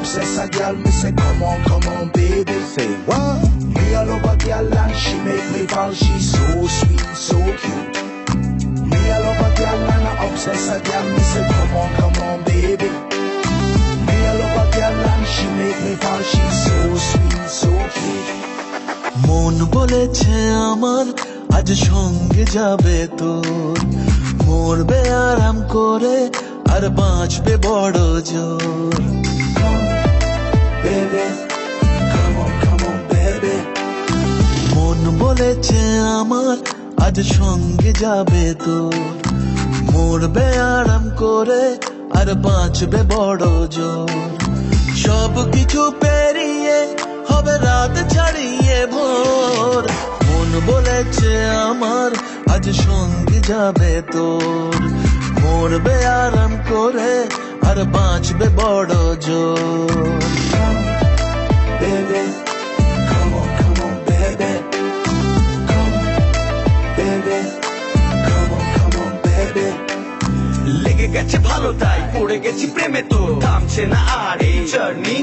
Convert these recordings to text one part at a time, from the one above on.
obsessed a girl, me say come on, baby. Say what? Me all over girl and she make me fall. She's so sweet, so cute. Me all over girl and I obsessed a girl, me say come on, baby. Me all over girl and she make me fall. She's so sweet, so cute. মন বলেছে আমার আজ সঙ্গে যাবে তোর, মরবে আরাম করে আর বাঁচবে বড় জোর। Come on, baby. মন বলেছে আমার আজ সঙ্গে যাবে তোর, মরবে আরাম করে আর বাঁচবে বড় জোর। সব কিছু পেরিয়ে হবে রাত ছাড়িয়ে ভোর, মন বলেছে আমার আজ সঙ্গে যাবে তোর, মরবে আরাম করে আর বাঁচবে বড় জোর। Baby, come on, baby. Baby, come on, baby. লেগে গেছে ভালো তাই পড়ে গেছি প্রেমে তো থামছে না আর এই জার্নি।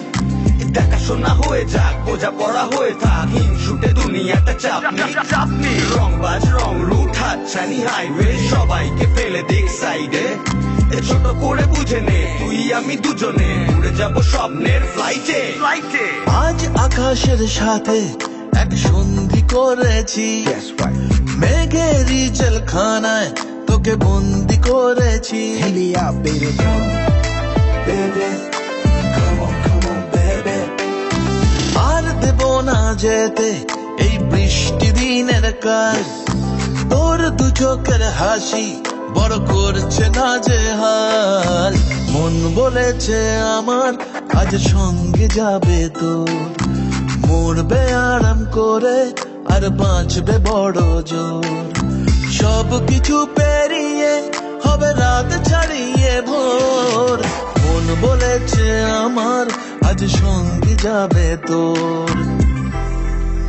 দেখাশোনা হয়ে যাক, বোঝা পড়া হয়ে থাক, হিংসুটে দুনিয়াটা চাপনি। রংবাজ রং রুট হাতছানি হাইওয়ে, সবাইকে ফেলে দেখ সাইডে। ছোট করে বুঝে নে তুই আমি দুজনে উড়ে যাব স্বপ্নের ফ্লাইটে। আজ আকাশের সাথে এক সন্ধি করেছি, মেঘেরই জেলখানায় তোকে বন্দি করেছি। Hear me out, baby. Baby, come on, baby. আর দেব না যেতে এই বৃষ্টি দিনের কাজ, তোর দু চোখের হাসি বড় করছে না যে হাল। মন বলেছে আমার আজ সঙ্গে যাবে তোর, মরবে আরাম করে আর বাঁচবে বড় জোর। সব কিছু পেরিয়ে হবে রাত ছাড়িয়ে ভোর, মন বলেছে আমার আজ সঙ্গে যাবে তোর।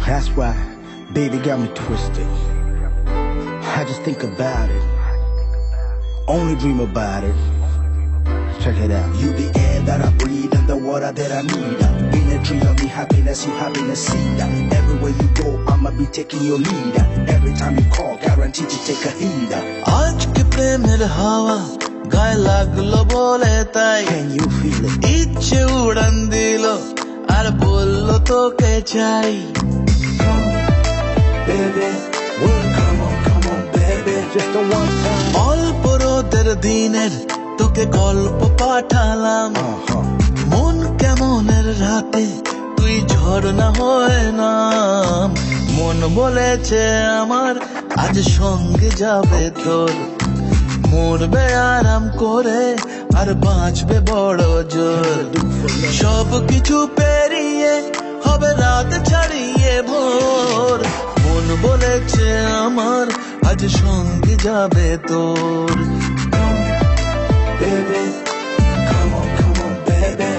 That's why, baby got me twisted. I just think about it, only dream about it. Check it out. You the air that I breathe and the water that I need. In a tree of me happiness, you happiness seed. Everywhere you go, I'ma be taking your lead. Every time you call, guaranteed to take a heed. আজকে প্রেমের হাওয়া গায়ে লাগলো বলে তাই, Can you feel it? ইচ্ছে উড়ান দিল আর বললো তোকে চাই। Baby, well, come on, baby. Just the one time. অল্প রোদের দিনের তোকে গল্প পাঠালাম, মন কেমনের রাতে তুই ঝর্ণা হয়ে নাম। মন বলেছে আমার আজ সঙ্গে যাবে তোর, মরবে আরাম করে আর বাঁচবে বড় জোর। সব কিছু পেরিয়ে হবে রাত ছাড়িয়ে ভোর, মন বলেছে আমার আজ সঙ্গে যাবে তোর। Baby, come on, baby.